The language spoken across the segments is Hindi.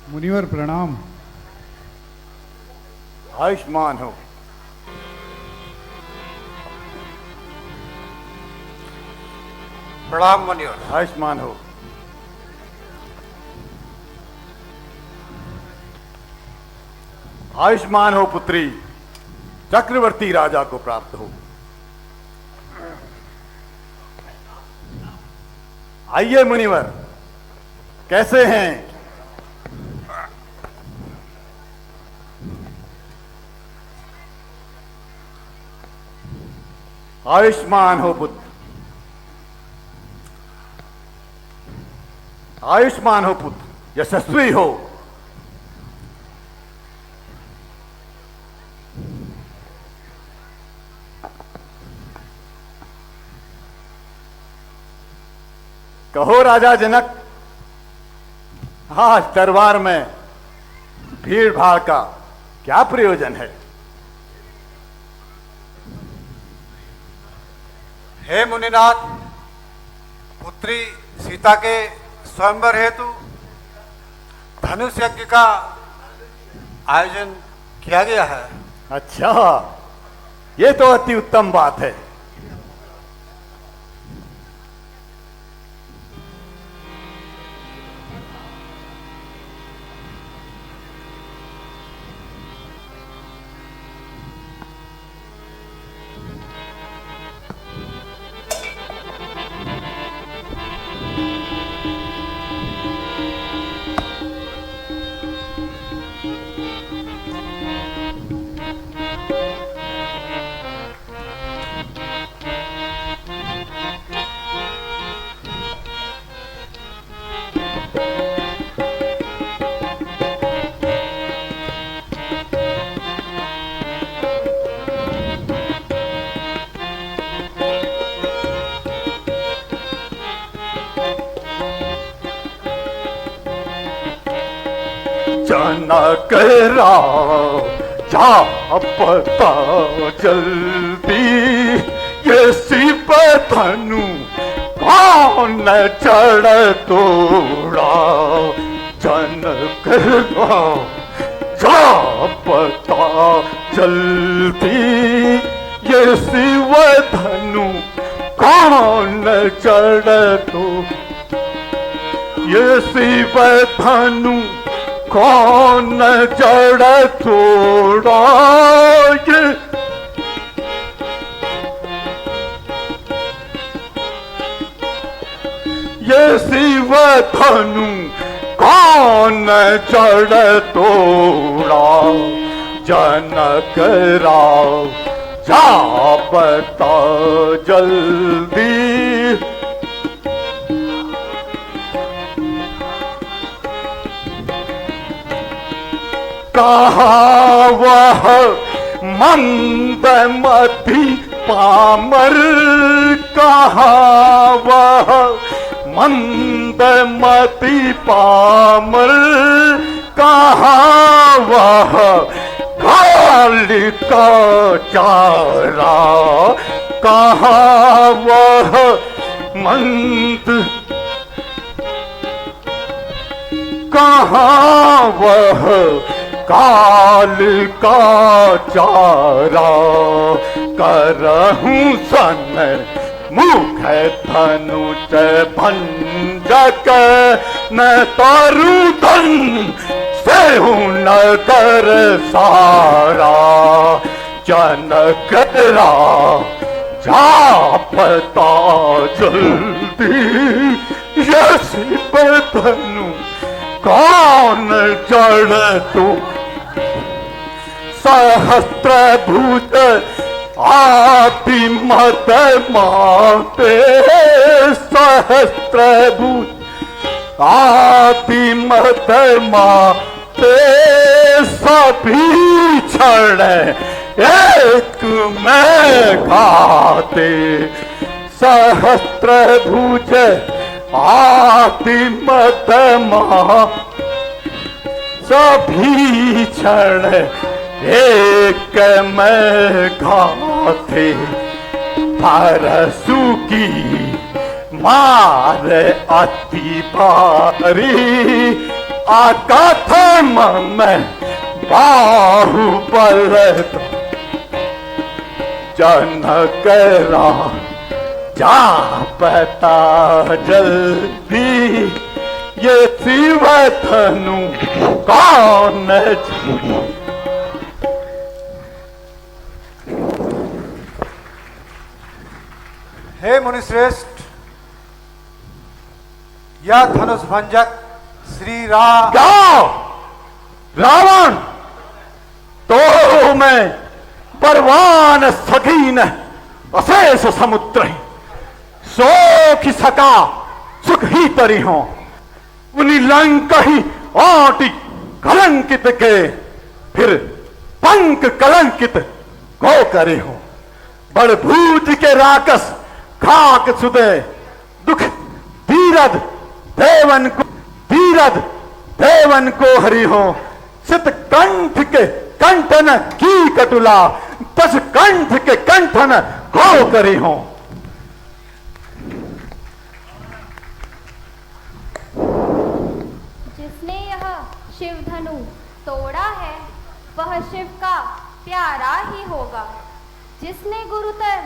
मुनिवर प्रणाम। आयुष्मान हो। प्रणाम मुनिवर। आयुष्मान हो। आयुष्मान हो पुत्री, चक्रवर्ती राजा को प्राप्त हो। आइए मुनिवर, कैसे हैं? आयुष्मान हो पुत्र, आयुष्मान हो पुत्र, यशस्वी हो। कहो राजा जनक, आज दरबार में भीड़ भाड़ का क्या प्रयोजन है? हे मुनिनाथ, पुत्री सीता के स्वयंवर हेतु धनुष यज्ञ का आयोजन किया गया है। अच्छा, ये तो अति उत्तम बात है। जनक राजा पता जल्दी, ये शिव धनु कौन चढ़ तोड़ा। जनक राजा पता जल्दी, ये शिव धनु कौन चढ़ तो, ये शिव धनु कौन चढ़ तोड़ा। ये शिव धनु कौन चढ़ तोड़ा। जनक राजा बता जल्दी, कहा वह मंदमती पामर, कहा वह मंदमती पामर, कहा वह काली का चारा, कहा वह मंद, कहा वह काल का चारा। करहूं सन मुख धनुष भंजक, न तारू धन से नगर सारा। जनक राजा पता जल्दी, ये शिव धनु कौन चढ़ तो। सहस्त्र भुज आदि मत माते, सहस्त्र भुज आदि मत माते, सभी क्षण एक में खाते। सहस्त्र भुज आदि मत मा, सभी क्षण एक में खाते। परसु की मार अति भारी, आकाथम में बाहुबल जनक जा पता जल्दी ये शिव धनु कौन। हे मुनिश्रेष्ठ, यह धनुष भंजक श्री राम। क्या रावण तो मैं परवान सकीन अशेष समुद्र सो की सका सुख ही तरी हो उन्हीं लंका ही ओटी कलंकित के फिर पंख कलंकित गो करे हो बड़ भूज के राकस खाक सुदे दुख धीरज देवन को हरि हो सित कंठ के कंठन की कटुला तस कंठ के कंठन गो करी हो। जिसने यह शिव धनु तोड़ा है वह शिव का प्यारा ही होगा। जिसने गुरुतर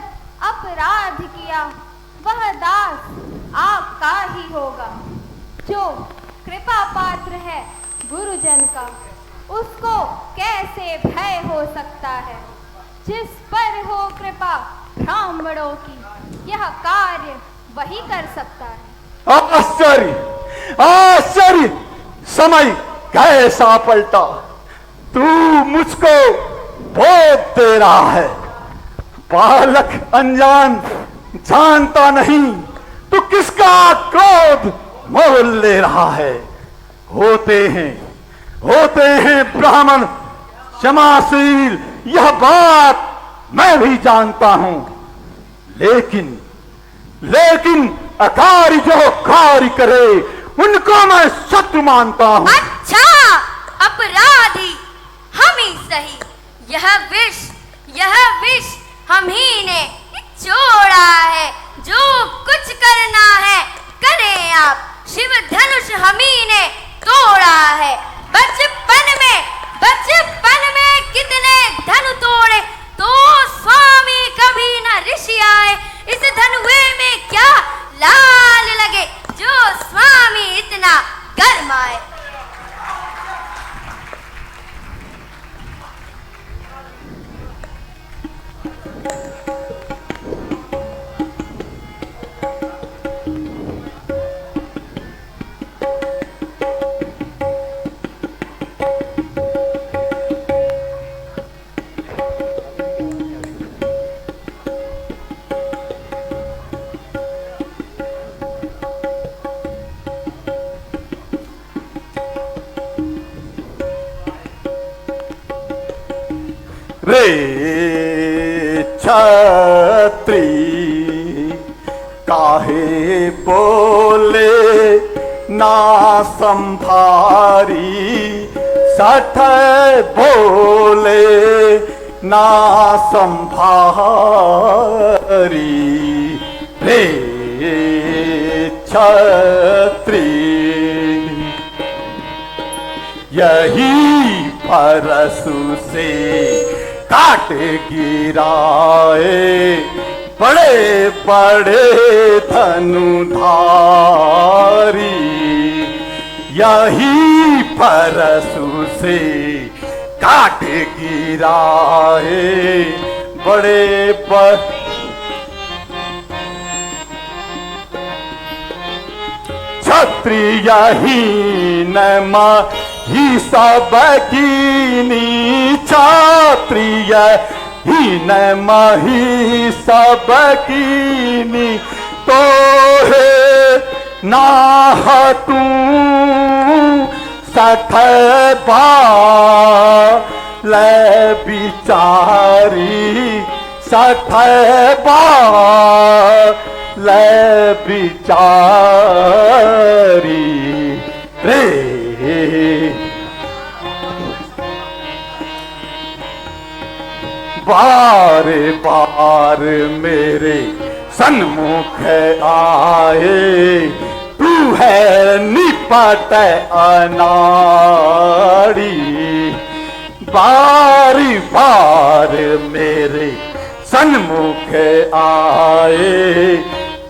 अपराध किया वह दास आपका ही होगा। जो कृपा पात्र है गुरुजन का उसको कैसे भय हो सकता है। जिस पर हो कृपा ब्राह्मणों की यह कार्य वही कर सकता है। आश्चर्य आश्चर्य समय कैसा पलटा तू मुझको बोध दे रहा है। बालक अनजान जानता नहीं तू किसका क्रोध मोल ले रहा है। होते हैं ब्राह्मण क्षमाशील यह बात मैं भी जानता हूं लेकिन अकारी जो कार्य करे उनको मैं शत्रु मानता हूं। अच्छा अपराधी हम ही सही। यह विष हम ही ने जोड़ा है। जो कुछ करना है करें आप। शिव धनुष हम ही ने तोड़ा है। बचपन में कितने धनु तोड़े तो स्वामी कभी न ऋषि आए। इस धनुए में क्या लाल लगे जो स्वामी इतना गरमाए। रे छत्री काहे बोले ना संभारी सठ बोले ना संभारी। रे छत्री यही परसु से काट गिराए बड़े बड़े धनुधारी। यही परसु से काट गिराए बड़े क्षत्रिय हीन ही सब कीनी। क्षत्रिय हीन मही सब कीनी तो है नाह तू सठ बाल बिचारी। सठ बाल बिचारी। रे बार बार मेरे सन्मुख आए तू है निपट अनाड़ी, बारी बार मेरे सन्मुख आए,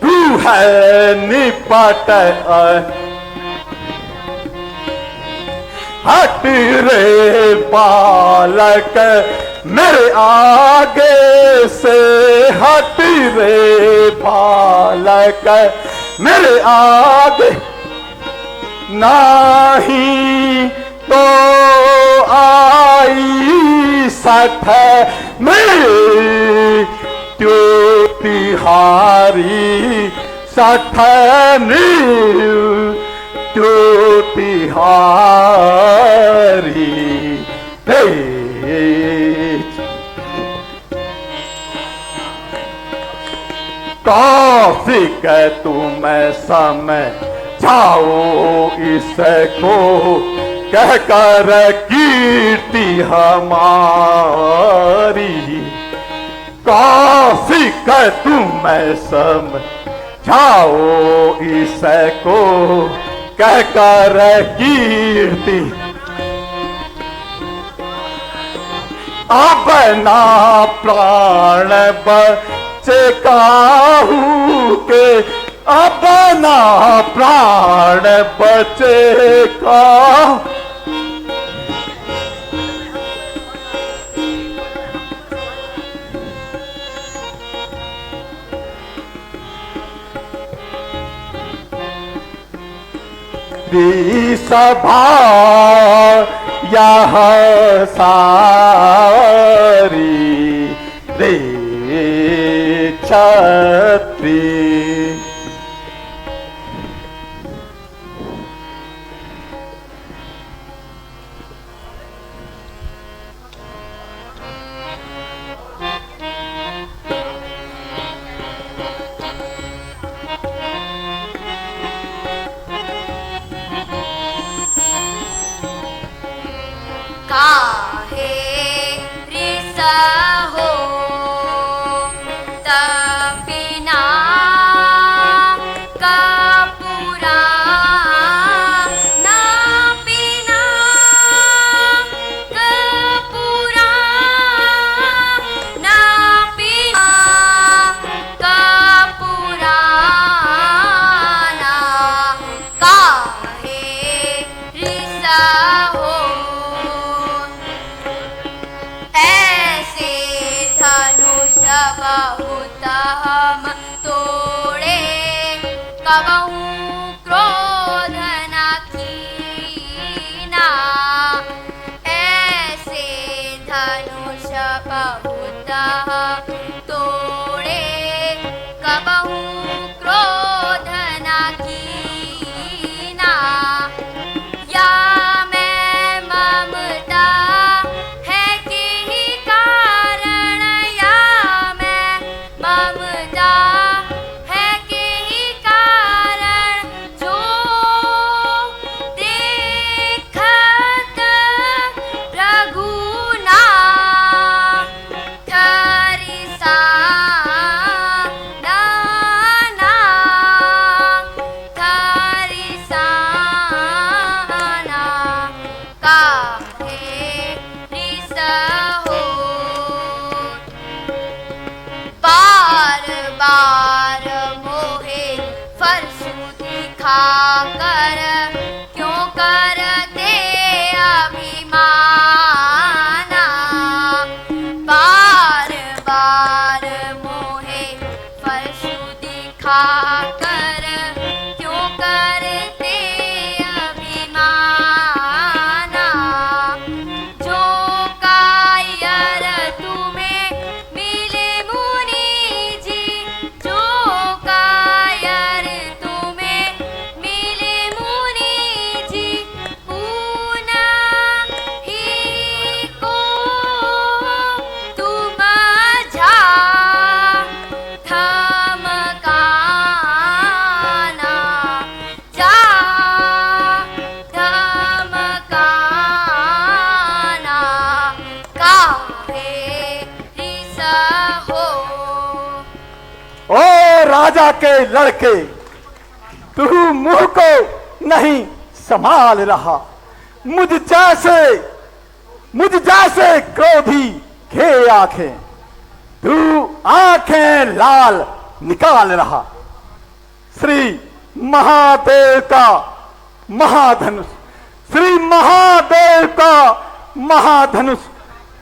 तू है निपट हट रे बालक मेरे आगे से, हट रे बालक मेरे आगे, नहीं तो आई सठ मृत्यु तिहारी, सठ मृत्यु तिहारी। कौशिक तुम समझाओ इसको, कह कर कीर्ति हमारी, कौशिक तुम समझाओ इसको, कह कर कीर्ति, अपना प्राण बचे काहू के, अपना प्राण बचे का, सभा यह सारी रे छत्री, काहे रिसा हो तपिना कपूरा, ना पीना कपूरा, ना पीना कपूरा, ना काहे रिसा हो ऐसे धनुष बहुत हम तोड़े, कबहू क्रोध न कीना, ऐसे धनुष बहुत हम तोड़े, कबहू क्रोध न कीना, या मैं ममता है कि कारण, या मैं ममता है कि कारण, जो देखत रघुनाथ रिसा दाना, रिसा ना काहे रिसा हो, बार बार मोहे फरसू दिखा कर, क्यों करते अभिमाना, बार बार मोहे फरसू दिखा कर, क्यों करते अभिमाना, जो कायर तुम्हें मिले मुनि जी, जो कायर तुम्हें मिले मुनि जी, पूना ही को तुम झा धमकाना, जा धमकाना, काहे रिसा हो। ओ राजा के लड़के, तू मुंह को नहीं संभाल रहा, मुझ जैसे क्रोधी घे आंखें, तू आंखें लाल निकाल रहा। श्री महादेव का महाधनुष, श्री महादेव का महाधनुष,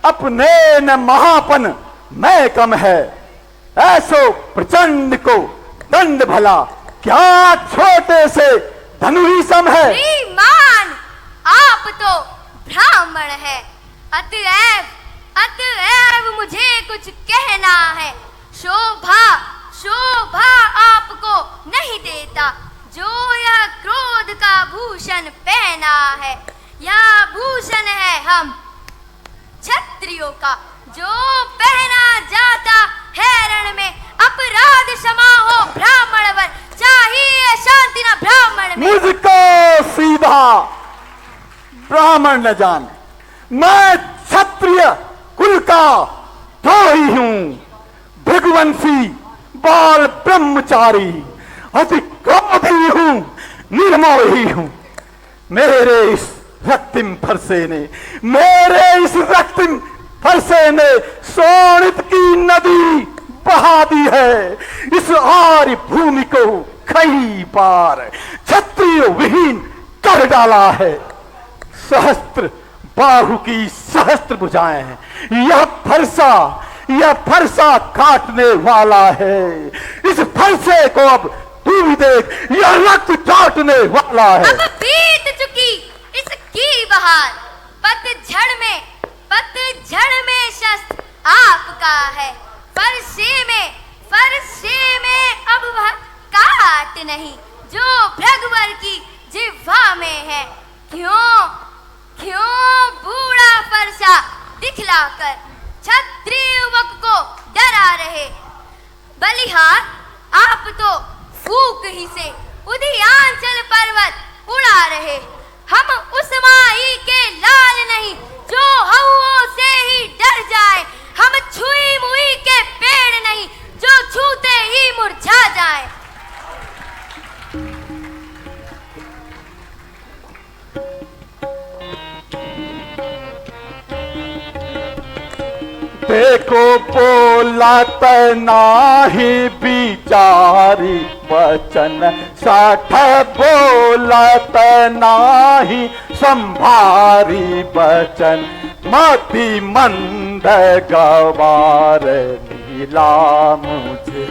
अपने न महापन मैं कम है, ऐसो प्रचंड को दंड भला, क्या छोटे से धनु ही सम है। श्रीमान, आप तो ब्राह्मण है, अतएव मुझे कुछ कहना है। शोभा आपको नहीं देता, जो यह क्रोध का भूषण पहना है। यह भूषण है हम क्षत्रियों का, जो पहना जाता है रण में। अपराध क्षमा हो ब्राह्मण वर, चाहिए शांति न ब्राह्मण में। मुझको सीधा ब्राह्मण न जान, मैं क्षत्रिय कुल का द्रोही हूं, भृगुवंशी बाल ब्रह्मचारी, अति क्रोधी हूं, निर्मोही हूं। मेरे इस रक्तिम फरसे ने सोनित की नदी बहा दी है। इस आर्य भूमि को कई बार क्षत्रिय विहीन कर डाला है। सहस्त्र बाहु की सहस्त्र भुजाएं हैं, यह फरसा काटने वाला है। इस फरसे को अब तू भी देख, यह रक्त चाटने वाला है। अब बीत चुकी इसकी बहार, पतझड़ में शस्त्र आपका है। फरसे में अब वह काट नहीं, जो भृगुवर की जिह्वा में है। क्यों बूढ़ा फरसा दिखलाकर क्षत्रिय युवक को डरा रहे। बलिहार, आप तो फूक ही से उदयांचल पर्वत उड़ा रहे। हम उस माही के लाल नहीं, जो हवों से ही डर जाए। हम छुई मुई के पेड़ नहीं, जो छूते ही मुरझा जाए। देखो बोलत नाही बिचारी वचन, साठ बोलत नाही संभारी वचन, मति मंद गवार लीला मुझे।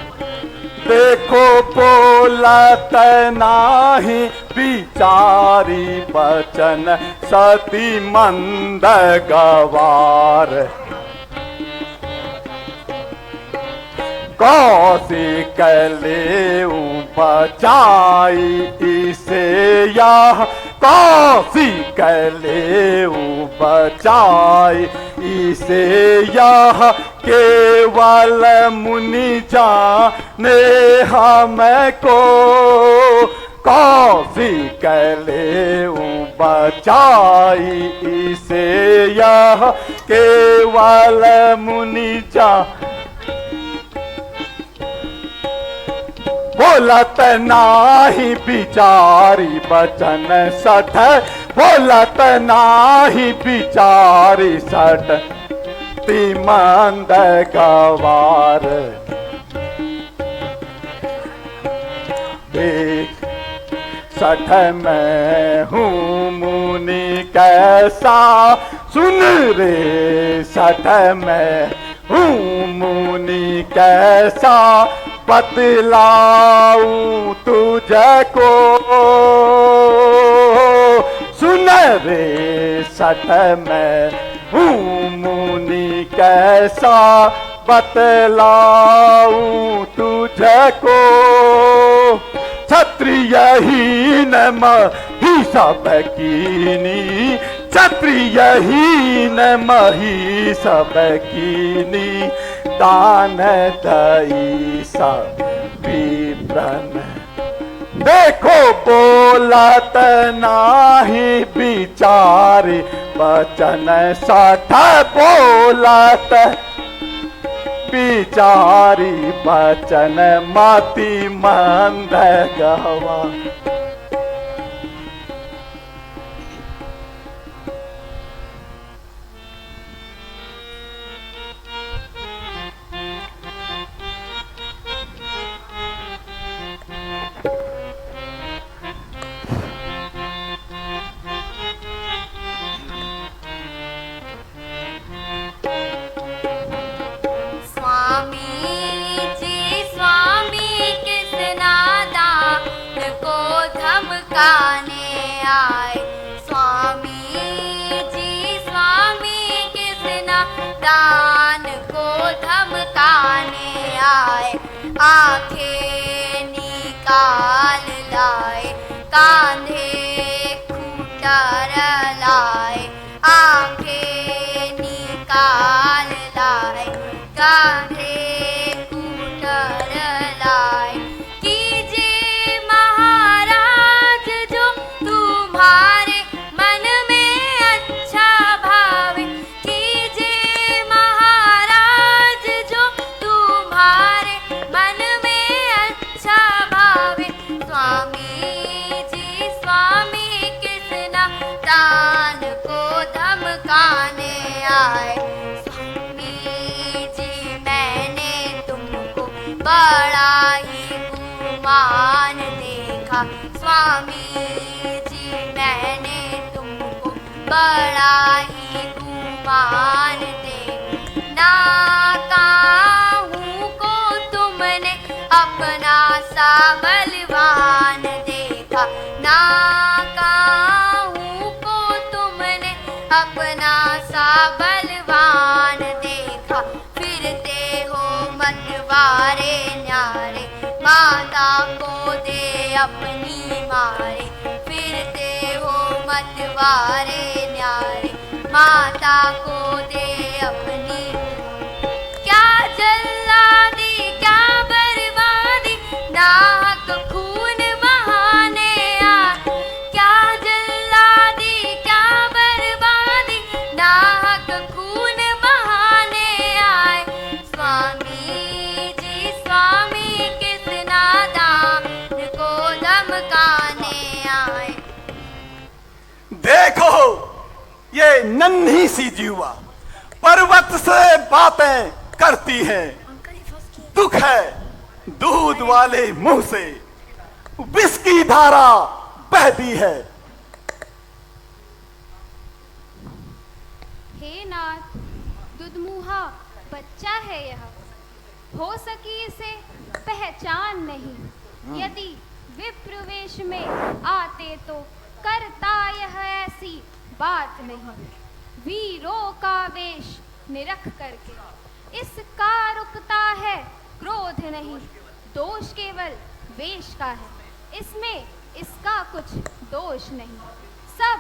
देखो बोलत नाही बिचारी वचन, सती मंद गवार। कौशिक लेऊ बचाई इसे यह, कौशिक लेऊ बचाई इसे यह, केवल मुनि जाने हमको। कौशिक लेऊ बचाई इसे यह, केवल मुनि जाने। बोलत नाही बिचारी बचन सठ, बोलत नाही बिचारी सठ, तिमंद गवार। सठ मैं हूँ मुनि कैसा, सुन रे सठ मैं हूँ मुनि कैसा, बतलाऊं तुझको। सुन रे सठ मैं हूँ मुनि कैसा, बतलाऊं तुझको। क्षत्रिय हीन मही सब कीनी, क्षत्रिय हीन मही सब कीनी, दान दई सब विप्रन। देखो बोलत नाही बिचारी वचन, साठ बोलत बिचारी बचन माती मंद गवा। धमकाने आए स्वामी जी, स्वामी किस नादान को धमकाने आए। आंखें निकाल लाए कांधे खूंटर लाए, आंखें निकाल लाए कांधे खूंटर लाए। कीजिए महाराज जो तुम्हारे मन में अच्छा भावे, कीजिए महाराज जो तुम्हारे मन में अच्छा भावे। स्वामी जी, स्वामी किस नादान को धमकाने आए। स्वामी जी, मैंने तुमको बड़ा ही गुमान देखा। स्वामी जी, मैंने तुमको बड़ा ही गुमान देखा। ना काहू को तुमने अपना सा बलवान देखा, ना काहू को तुमने अपना सा बलवान देखा। फिरते हो मतवारे न्यारे, माता को दे अपनी मारे। फिरते हो मतवारे न्यारे, माता को दे अपनी। क्या जल्लादी क्या बर्बादी, नाहक खून बहाने आए। क्या जल्लादी क्या बर्बादी, नाहक खून बहाने आए। स्वामी जी, स्वामी किस नादान को धमकाने आए। देखो ये नन्ही सी जीवा पर्वत से बातें करती है। दुख है दूध वाले मुंह से विष की धारा बहती है। हे नाथ, दुधमुहा बच्चा है यह, हो सकी इसे पहचान नहीं। यदि विप्रवेश में आते तो करता यह ऐसी बात नहीं। वीरों का वेश निरख करके इसका रुकता है क्रोध नहीं। दोष केवल वेश का है, इसमें इसका कुछ दोष नहीं। सब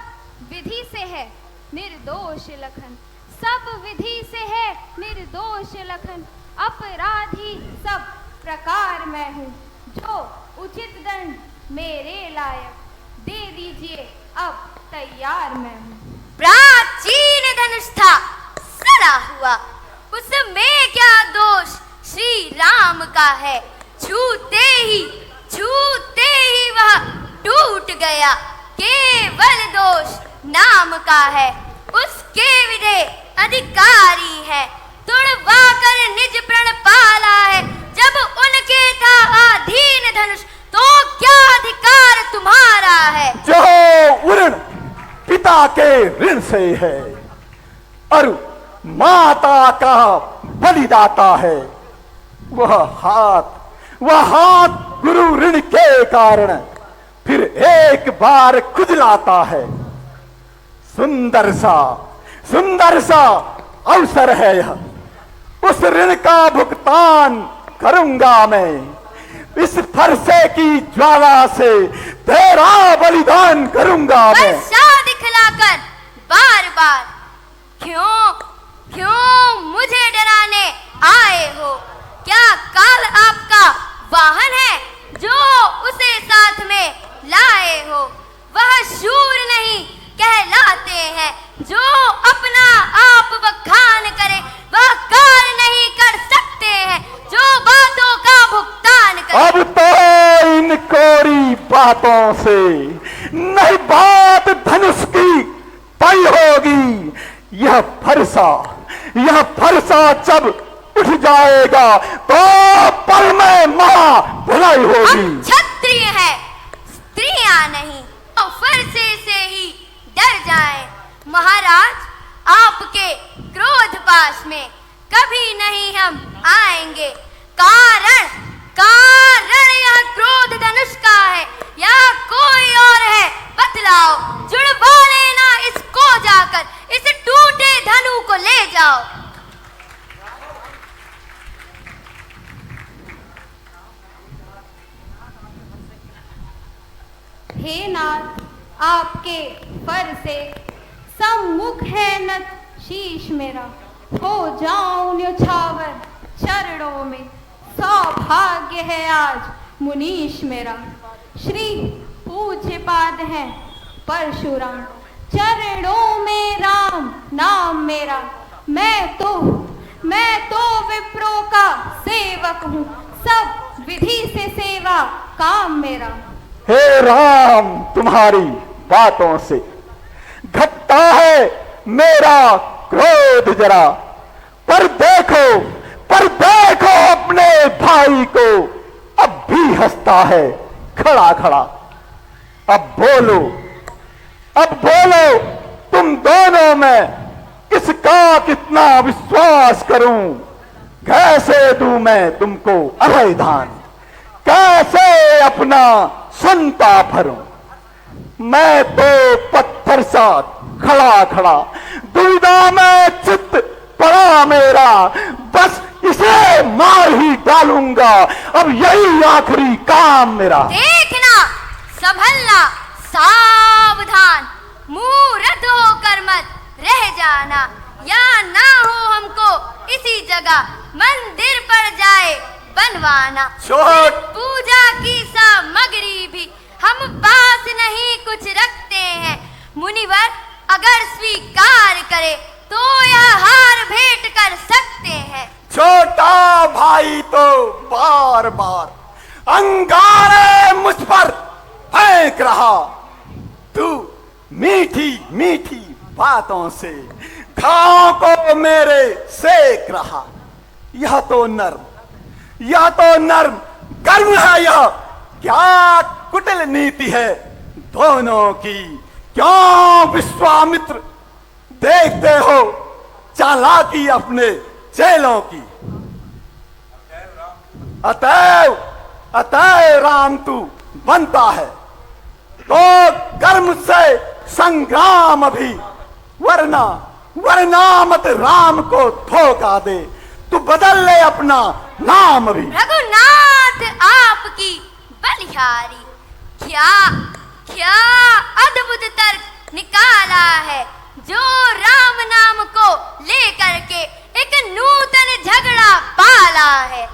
विधि से है निर्दोष लखन, सब विधि से है निर्दोष लखन। अपराधी सब प्रकार मैं हूँ, जो उचित दंड मेरे लायक दे दीजिए अब तैयार मैं हूँ। प्राचीन धनुष था सड़ा हुआ, उसमें क्या दोष श्री राम का है। छूते ही वह टूट गया, केवल दोष नाम का है। उसके विजय अधिकारी है, तुड़वा कर निज प्रण पाला है। जब उनके था अधीन धनुष, तो क्या अधिकार तुम्हारा है। जो ऋण पिता के ऋण से है और माता का बलिदाता है, वह हाथ गुरु ऋण के कारण फिर एक बार खुजलाता है। सुंदर सा अवसर है यह, उस ऋण का भुगतान करूंगा मैं। इस फरसे की ज्वाला से तेरा बलिदान करूंगा मैं। वर्षा दिखलाकर बार बार क्यों मुझे डराने आए हो। क्या काल आपका वाहन है जो उसे साथ में लाए हो। वह शूर नहीं कहलाते हैं जो अपना आप बखान करे, वह काल नहीं कर सकते बातों से, नहीं बात धनुष की तय होगी। यह फरसा जब उठ जाएगा तो पल में महा भलाई होगी। हम क्षत्रिय है, स्त्रियां नहीं, तो फरसे से ही डर जाए। महाराज, आपके क्रोध पास में कभी नहीं हम आएंगे। कारण यह क्रोध धनुष का है या कोई और है, बतलाओ। जुड़वा लेना इसको जाकर, इस टूटे धनु को ले जाओ। हे नाथ, आपके फर से सम्मुख है नत शीश मेरा। हो जाऊं न्यौछावर चरणों में, सौभाग्य है आज मुनीश मेरा। श्री पूज्य पाद है परशुराम, चरणों में राम नाम मेरा। मैं तो विप्रो का सेवक हूँ, सब विधि से सेवा काम मेरा। हे राम, तुम्हारी बातों से घटता है मेरा क्रोध जरा। पर देखो अपने भाई को, अब भी हंसता है खड़ा खड़ा। अब बोलो तुम दोनों में किसका कितना विश्वास करूं। कैसे दूं मैं तुमको अभय दान, कैसे अपना संता भरूं। मैं तो पत्थर सा खड़ा दुविधा में चित्त पड़ा मेरा। बस इसे मार ही डालूंगा, अब यही आखिरी काम मेरा। देखना, संभलना, सावधान, मूर्ख होकर मत रह जाना, या ना हो हमको इसी जगह मंदिर पड़ जाए बनवाना। छोड़। पूजा की सामग्री भी हम पास नहीं कुछ रखते हैं। मुनिवर अगर स्वीकार करे तो यह हार भेंट कर सकते हैं। छोटा भाई तो बार अंगारे मुझ पर फेंक रहा। तू मीठी बातों से घाव को मेरे सेक रहा। यह तो नर्म गर्म है। यह क्या कुटिल नीति है दोनों की। क्यों विश्वामित्र देखते हो चालाकी अपने चेलों की। अतएव राम तू बनता है तो कर्म से संग्राम अभी, वरना मत राम को धोखा दे। तू बदल ले अपना नाम अभी। रघुनाथ आपकी बलिहारी, क्या अद्भुत तर्क निकाला है, जो राम नाम को लेकर के एक नूतन झगड़ा पाला है।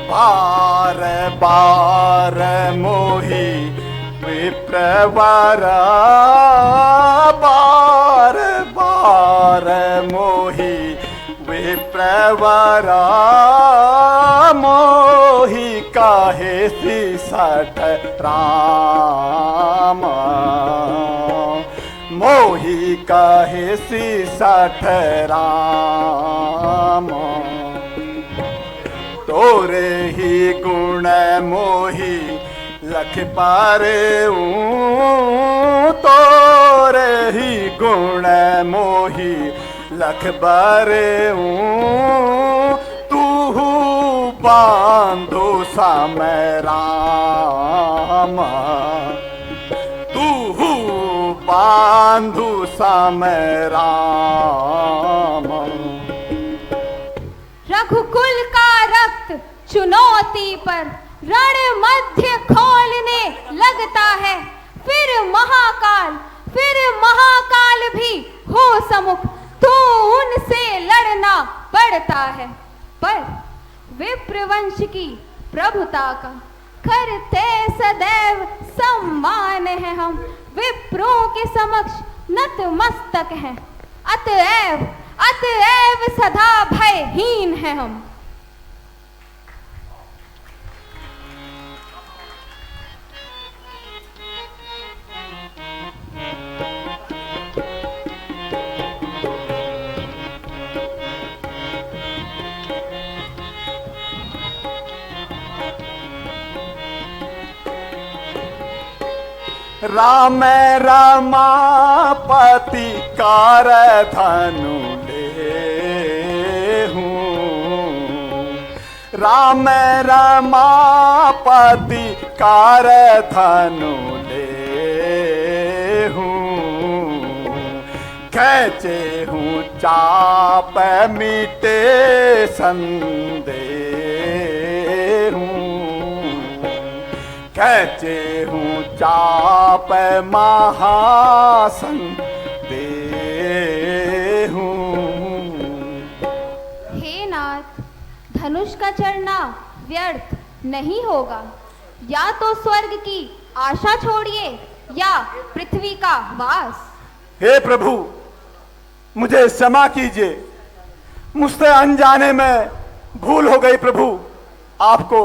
बार बार मोही विप्रवरा, बार बार मोही विप्रवरा, मोही काहे सिसठ राम, मोही काहे सिसठ राम। तोरे ही गुण मोही लख पारे, तोरे ही गुण मोही लख बारे, तू बांधो समय राम, तू बांधो समय राम। रघुकुल का रक्त चुनौती पर रण मध्य खोलने लगता है, फिर महाकाल भी हो सम्मुख, तो उनसे लड़ना पड़ता है। पर विप्रवंश की प्रभुता का करते सदैव सम्मान है हम, विप्रों के समक्ष नतमस्तक हैं, अतएव सदा भयहीन है हम। राम रमापति कार धनु ले हूँ, राम रमापति कार धनु ले हूँ, कैचे हूँ चाप मिटे संदेह हूँ, कैचे हूँ चाप महासन देहूं। हे नाथ, धनुष का चढ़ना व्यर्थ नहीं होगा, या तो स्वर्ग की आशा छोड़िए या पृथ्वी का वास। हे प्रभु, मुझे क्षमा कीजिए, मुझसे अनजाने में भूल हो गई प्रभु, आपको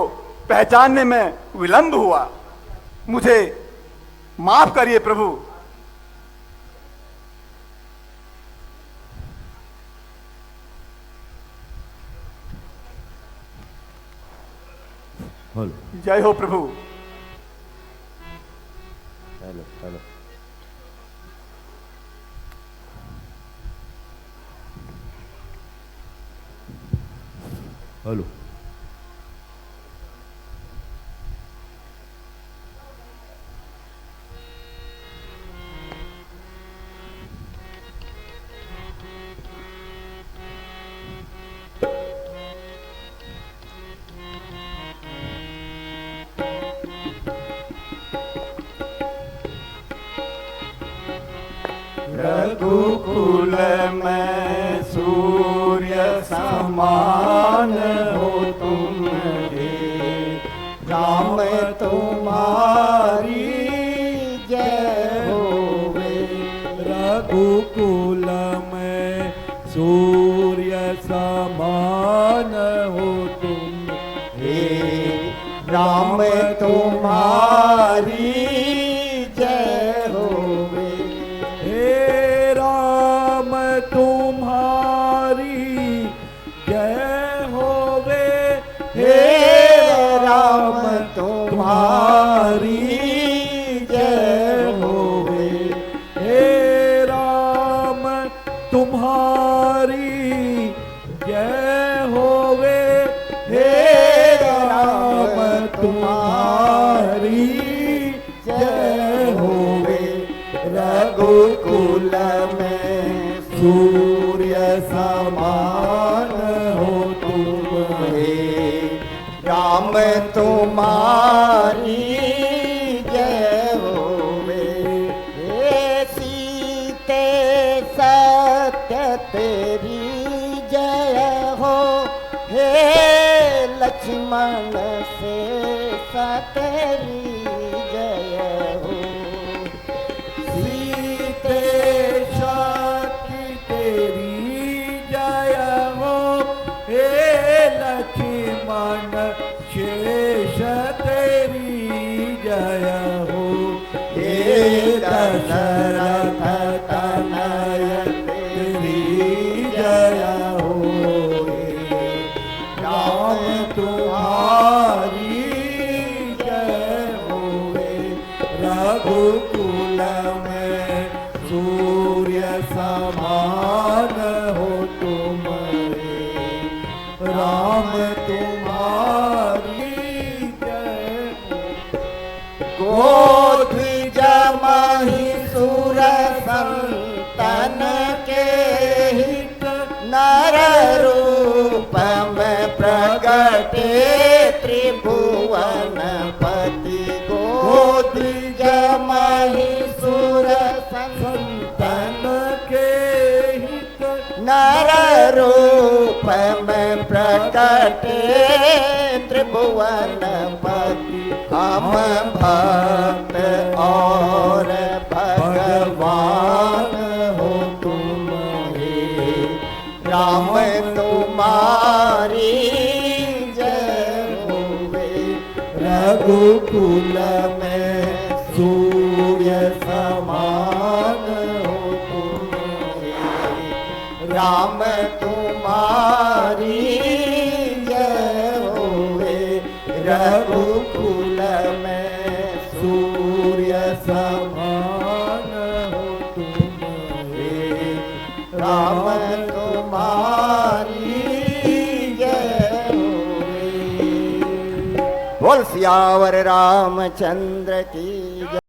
पहचानने में विलंब हुआ, मुझे माफ करिए प्रभु। जय हो प्रभु। Hello hello hello. रघुकुल में सूर्य समान हो तुम हे, राम तुम्हारी जय होवे। रघुकुल में सूर्य समान हो तुम हे, राम तुम्हारी जय होवे। हे राम तुम्हारी जय होवे। हे राम तुम्हारी जय होवे। हे राम तुम्हारी जय होवे। हे राम तुम्हारी जय होवे। रघुकुल में सूर्य समान हो तुम हे, राम तुम्हारी जय होवे। हे सीते सत्य तेरी जय हो। हे लक्ष्मण से सतेरी जय हो। सीते शक्ति तेरी जय हो, हे लक्ष्मण शेष तेरी जय हो। हे दशरथ तनय तेरी जय हो। राम तुम्हारी जय होवे, रघुकुल में सूर्य समान हो तुम रे। राम तुम्हारी जय हो। गोध्विज महिषुर संतन के हित नर रूप में प्रगटे त्रिभुवनपति। गोध्विज महिषुर संतन के हित नर रूप में प्रकटे त्रिभुवनपति। हम भक्त और भगवान हो तुम हे। राम तुम्हारी जय होवे। रघुकुल में सूर्य समान हो तुम रे। राम तुम्हारी जय होवे। रघुकुल में सूर्य समान हो तुम रे। राम तुम्हारी जय होवे। बोल सियावर रामचंद्र की जय।